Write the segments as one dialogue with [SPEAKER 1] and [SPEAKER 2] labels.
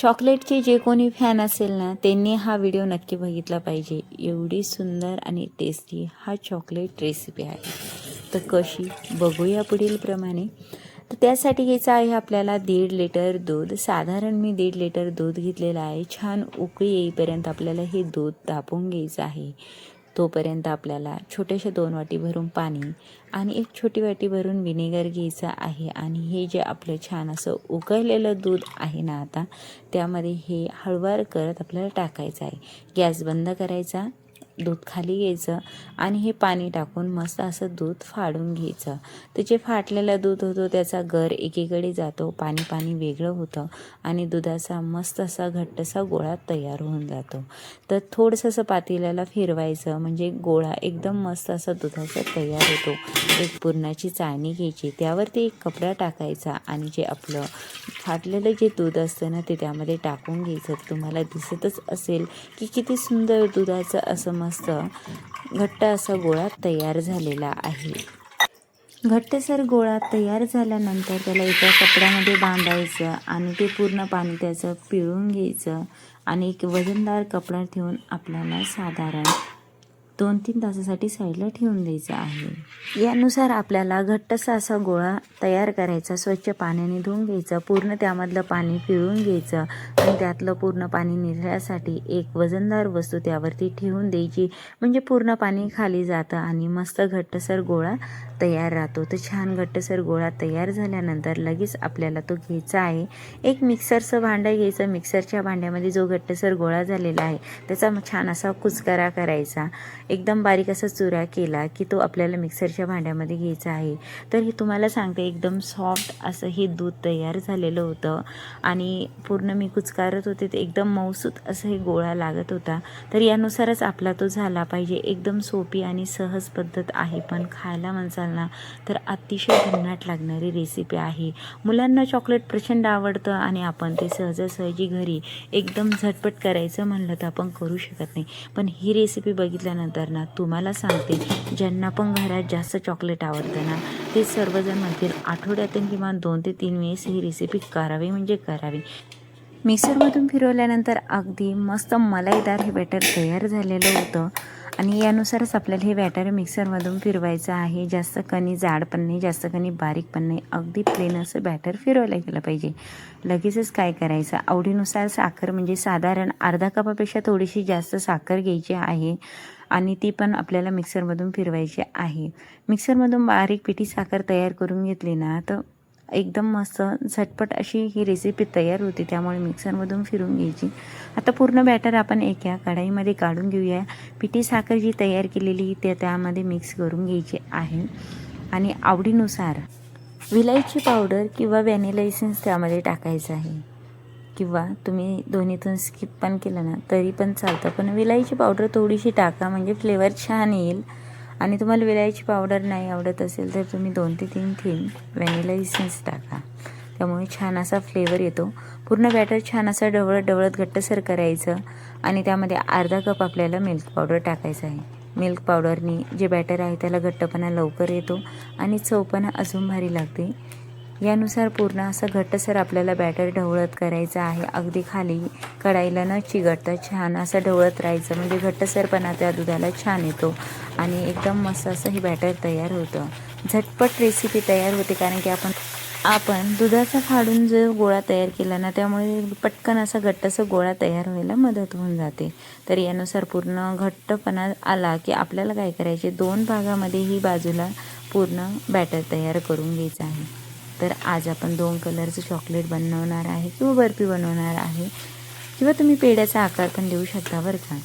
[SPEAKER 1] चॉकलेटचे जे कोणी फॅन असेल ना त्यांनी हा व्हिडिओ नक्की बघितला पाहिजे। एवढी सुंदर आणि टेस्टी हा चॉकलेट रेसिपी आहे। तर कशी बघूया पुढील प्रमाणे। तर त्यासाठी घ्यायचं आहे आपल्याला 1.5 लिटर दूध। साधारण मी 1.5 लिटर दूध घेतलेलं आहे। छान उकळी येईपर्यंत आपल्याला हे दूध तापवून घ्यायचं आहे। तोपर्यंत आपल्याला छोट्याशा 2 वाटी भरून पाणी आणि 1 छोटी वाटी भरून विनेगर घ्यायचं आहे। आणि हे जे आपलं छान असं उकळलेलं दूध आहे ना, आता त्यामध्ये हे हळूवार करत आपल्याला टाकायचं आहे। गॅस बंद करायचा, दूध खाली घ्यायचं आणि हे पाणी टाकून मस्त असं दूध फाडून घ्यायचं। तर जे फाटलेलं दूध होतं त्याचा गर एकीकडे जातो, पाणी पाणी वेगळं होतं आणि दुधाचा मस्त असा घट्टसा गोळा तयार होऊन जातो। तर थोडंसं असं पातेल्याला फिरवायचं म्हणजे गोळा एकदम मस्त असा दुधाचा तयार होतो। एक पुरणाची चाळणी घ्यायची, त्यावरती एक कपडा टाकायचा आणि जे आपलं फाटलेलं जे दूध असतं ना ते त्यामध्ये टाकून घ्यायचं। तुम्हाला दिसतच असेल की किती सुंदर दुधाचं असं मस्त घट्ट असा गोळा तयार झालेला आहे। घट्टसर गोळा तयार झाल्यानंतर त्याला एका कपड्यामध्ये बांधायचं आणि ते पूर्ण पाणी त्याचं पिळून घ्यायचं आणि एक वजनदार कपडा ठेवून आपल्याला साधारण 2-3 तासासाठी साईडला ठेवून द्यायचं आहे। यानुसार आपल्याला घट्टसा असा गोळा तयार करायचा। स्वच्छ पाण्याने धुवून घ्यायचं, पूर्ण त्यामधलं पाणी पिळून घ्यायचं आणि त्यातलं पूर्ण पाणी निघण्यासाठी एक वजनदार वस्तू त्यावरती ठेवून द्यायची, म्हणजे पूर्ण पाणी खाली जातं आणि मस्त घट्टसर गोळा तयार राहतो। तर छान घट्टसर गोळा तयार झाल्यानंतर लगेच आपल्याला तो घ्यायचा आहे। एक मिक्सरचं भांडं घ्यायचं, मिक्सरच्या भांड्यामध्ये जो घट्टसर गोळा झालेला आहे त्याचा छान असा कुस्करा करायचा। एकदम बारीक असा चुरा केला की तो आपल्याला मिक्सरच्या भांड्यामध्ये घ्यायचा आहे। तर हे तुम्हाला सांगते एकदम सॉफ्ट असं हे दूध तयार झालेलं होतं आणि पूर्ण मी कुचकारत होते ते एकदम मऊसूत असं हे गोळा लागत होता। तर यानुसारच आपला तो झाला पाहिजे। एकदम सोपी आणि सहज पद्धत आहे, पण खायला म्हणसाल ना तर अतिशय भन्नाट लागणारी रेसिपी आहे। मुलांना चॉकलेट प्रचंड आवडतं आणि आपण ते सहजासहजी घरी एकदम झटपट करायचं म्हणलं तर आपण करू शकत नाही। पण ही रेसिपी बघितल्यानंतर ना तुम्हाला सांगते, ज्यांना पण घरात जास्त चॉकलेट आवडतं ना ते सर्वजण म्हणतील आठवड्यातून किमान 2 ते 3 वेळेस ही रेसिपी करावी म्हणजे करावी। मिक्सरमधून फिरवल्यानंतर अगदी मस्त मलाईदार हे बॅटर तयार झालेलं होतं आणि यानुसारच आपल्याला हे बॅटर मिक्सरमधून फिरवायचं आहे। जास्त कणी जाड पण नाही, जास्त कणी बारीक पण नाही, अगदी प्लेन असं बॅटर फिरवलं गेलं पाहिजे। लगेचच काय करायचं, आवडीनुसार साखर म्हणजे साधारण अर्धा कपापेक्षा थोडीशी जास्त साखर घ्यायची आहे आणि ती पण आपल्याला मिक्सरमधून फिरवायची आहे। मिक्सरमधून बारीक पिठी साखर तयार करून घेतली ना तर एकदम मस्त झटपट अशी ही रेसिपी तयार होती, त्यामुळे मिक्सरमधून फिरून घ्यायची। आता पूर्ण बॅटर आपण एका कढाईमध्ये काढून घेऊया। पिठी साखर जी तयार केलेली ते त्यामध्ये मिक्स करून घ्यायची आहे आणि आवडीनुसार विलायची पावडर किंवा व्हॅनिला एसेन्स त्यामध्ये टाकायचं आहे, किंवा तुम्ही दोन्हीतून स्किप पण केलं ना तरी पण चालतं, पण विलायची पावडर थोडीशी टाका म्हणजे फ्लेवर छान येईल। आणि तुम्हाला विलायची पावडर नाही आवडत असेल तर तुम्ही 2 ते 3 थेंब व्हॅनिला एसेन्स टाका, त्यामुळे छान असा फ्लेवर येतो। पूर्ण बॅटर छान असं ढवळत ढवळत घट्टसर करायचं आणि त्यामध्ये अर्धा कप आपल्याला मिल्क पावडर टाकायचं आहे। मिल्क पावडरनी जे बॅटर आहे त्याला घट्टपणा लवकर येतो आणि चवपणा अजून भारी लागते। यानुसार पूर्ण असं घट्टसर आपल्याला बॅटर ढवळत करायचं आहे, अगदी खाली कढाईला न चिकटता छान असं ढवळत राहायचं, म्हणजे घट्टसरपणा त्या दुधाला छान येतो आणि एकदम मस्त असं हे बॅटर तयार होतं। झटपट रेसिपी तयार होते, कारण की आपण दुधाचा फाडून जो गोळा तयार केला ना त्यामुळे पटकन असा घट्टसा गोळा तयार व्हायला मदत होऊन जाते। तर यानुसार पूर्ण घट्टपणा आला की आपल्याला काय करायचे, 2 भागामध्ये ही बाजूला पूर्ण बॅटर तयार करून घ्यायचं आहे। तर आज आपण 2 कलरचं चॉकलेट बनवणार आहे किंवा बर्फी बनवणार आहे, किंवा तुम्ही पेढ्याचा आकार पण देऊ शकता बरं का।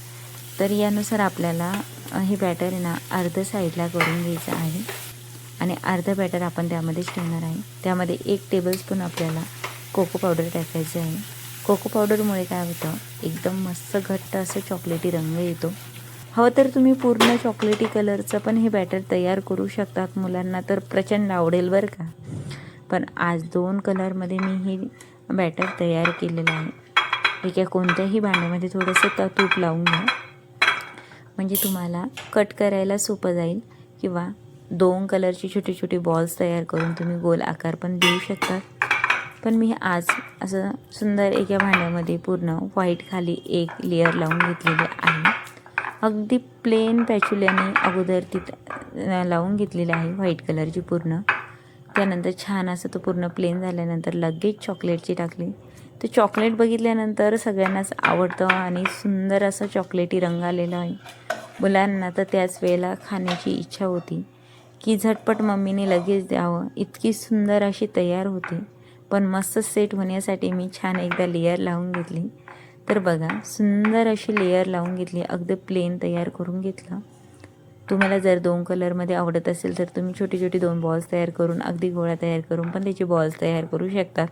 [SPEAKER 1] तर यानुसार आपल्याला हे बॅटर आहे ना अर्ध साईडला करून घ्यायचं आहे आणि अर्ध बॅटर आपण त्यामध्ये ठेवणार आहे। त्यामध्ये 1 टेबलस्पून आपल्याला कोको पावडर टाकायचं आहे। कोको पावडरमुळे काय होतं, एकदम मस्त घट्ट असं चॉकलेटी रंग येतो। हवं तर तुम्ही पूर्ण चॉकलेटी कलरचं पण हे बॅटर तयार करू शकतात, मुलांना तर प्रचंड आवडेल बरं का। पण आज 2 कलरमध्ये मी हे बॅटर तयार केलेलं आहे। एका कोणत्याही भांड्यामध्ये थोडंसं तूप लावून घ्या, म्हणजे तुम्हाला कट करायला सोपं जाईल, किंवा 2 कलरची छोटी छोटी बॉल्स तयार करून तुम्ही गोल आकार पण देऊ शकतात। पण मी आज असं सुंदर एका भांड्यामध्ये पूर्ण व्हाईट खाली एक लेअर लावून घेतलेली आहे. अगदी प्लेन पॅच्युल्याने अगोदर तिथं लावून घेतलेली आहे व्हाईट कलरची पूर्ण. त्यानंतर छान असं तो पूर्ण प्लेन झाल्यानंतर लगेच चॉकलेटची टाकली. तर चॉकलेट बघितल्यानंतर सगळ्यांनाच आवडतं आणि सुंदर असं चॉकलेटी रंग आलेला आहे. मुलांना तर त्याच वेळेला खाण्याची इच्छा होती की झटपट मम्मीने लगेच द्यावं. इतकी सुंदर अशी तयार होते. पण मस्त सेट होण्यासाठी मी छान एकदा लेअर लावून घेतली. तर बघा सुंदर अशी लेअर लावून घेतली. अगदी प्लेन तयार करून घेतलं. तुम्हाला जर 2 कलरमध्ये आवडत असेल तर तुम्ही छोटी छोटी 2 बॉल्स तयार करून अगदी गोळा तयार करून पण त्याचे बॉल्स तयार करू शकतात.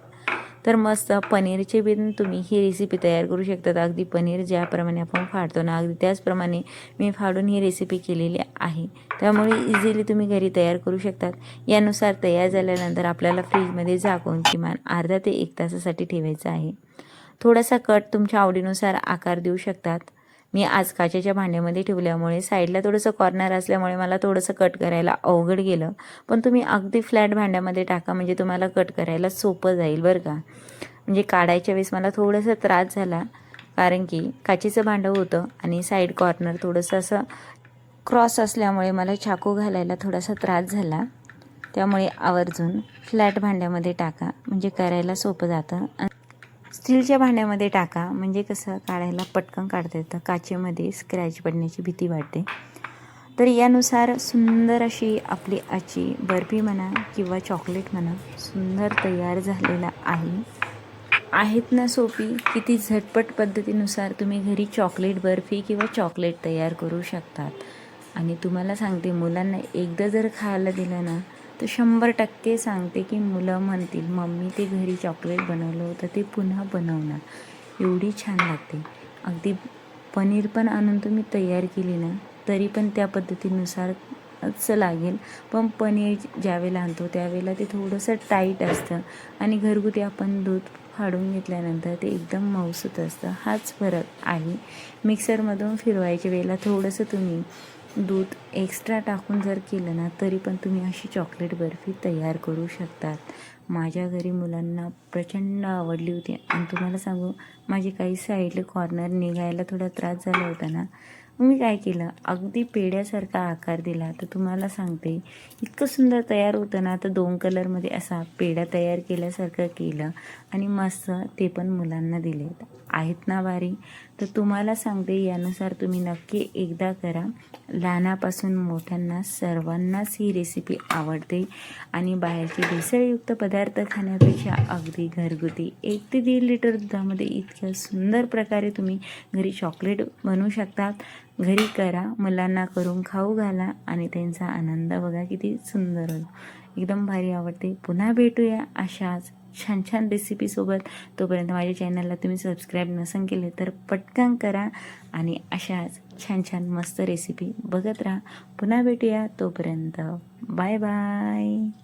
[SPEAKER 1] तर मस्त पनीरचे बिन तुम्ही ही रेसिपी तयार करू शकतात. अगदी पनीर ज्याप्रमाणे आपण फाडतो ना अगदी त्याचप्रमाणे मी फाडून ही रेसिपी केलेली आहे. त्यामुळे इझिली तुम्ही घरी तयार करू शकतात. यानुसार तयार झाल्यानंतर आपल्याला फ्रीजमध्ये झाकून किमान अर्धा ते 1 तासासाठी ठेवायचं आहे. थोडासा कट तुमच्या आवडीनुसार आकार देऊ शकतात. मी आज काचेच्या भांड्यामध्ये ठेवल्यामुळे साईडला थोडंसं कॉर्नर असल्यामुळे मला थोडंसं कट करायला अवघड गेलं. पण तुम्ही अगदी फ्लॅट भांड्यामध्ये टाका म्हणजे तुम्हाला कट करायला सोपं जाईल बरं का. म्हणजे काढायच्या वेळेस मला थोडासा त्रास झाला कारण की काचेचं भांडं होतं आणि साईड कॉर्नर थोडंसं असं क्रॉस असल्यामुळे मला चाकू घालायला थोडासा त्रास झाला. त्यामुळे आवर्जून फ्लॅट भांड्यामध्ये टाका म्हणजे करायला सोपं जातं. स्टीलच्या भांड्यामध्ये टाका म्हणजे कसं काढायला पटकन काढता येतं. काचेमध्ये स्क्रॅच पडण्याची भीती वाटते. तर यानुसार सुंदर अशी आपली आजची बर्फी म्हणा किंवा चॉकलेट म्हणा सुंदर तयार झालेला आहे. आहेत ना सोपी. किती झटपट पद्धतीनुसार तुम्ही घरी चॉकलेट बर्फी किंवा चॉकलेट तयार करू शकतात. आणि तुम्हाला सांगते मुलांना एकदा जर खायला दिलं ना तर 100% सांगते की मुलं म्हणतील मम्मी ते घरी चॉकलेट बनवलं होतं ते पुन्हा बनवणार. एवढी छान लागते. अगदी पनीर पण आणून तुम्ही तयार केली ना तरी पण त्या पद्धतीनुसारच लागेल. पण पनीर ज्यावेळेला आणतो त्यावेळेला ते थोडंसं टाईट असतं आणि घरगुती आपण दूध फाडून घेतल्यानंतर ते एकदम मऊसूत असतं. हाच फरक आहे. मिक्सरमधून फिरवायच्या वेळेला थोडंसं तुम्ही दूध एक्स्ट्रा टाकून जर केलं ना तरी पण तुम्ही अशी चॉकलेट बर्फी तयार करू शकतात. माझ्या घरी मुलांना प्रचंड आवडली होती आणि तुम्हाला सांगू माझे काही साईडला कॉर्नर निघायला थोडा त्रास झाला होता ना मी काय केलं अगदी पेढ्यासारखा आकार दिला. तर तुम्हाला सांगते इतकं सुंदर तयार होतं ना. तर 2 कलरमध्ये असा पेढा तयार केल्यासारखं केलं आणि मस्त ते पण मुलांना दिले. आहेत ना भारी. तर तुम्हाला सांगते यानुसार तुम्ही नक्की एकदा करा. लहानापासून मोठ्यांना सर्वांनाच ही रेसिपी आवडते आणि बाहेरचे भेसळयुक्त पदार्थ खाण्यापेक्षा अगदी घरगुती 1 ते 1.5 लिटर दुधामध्ये इतक्या सुंदर प्रकारे तुम्ही घरी चॉकलेट बनवू शकतात. घरी करा, मुलांना करून खाऊ घाला आणि त्यांचा आनंद बघा किती सुंदर होतो. एकदम भारी आवडते. पुन्हा भेटूया अशाच छान छान रेसिपीसोबत. तोपर्यंत माझ्या चॅनलला तुम्ही सबस्क्राईब नसेल केले तर पटकन करा आणि अशाच छान छान मस्त रेसिपी बघत राहा. पुन्हा भेटूया. तोपर्यंत बाय बाय.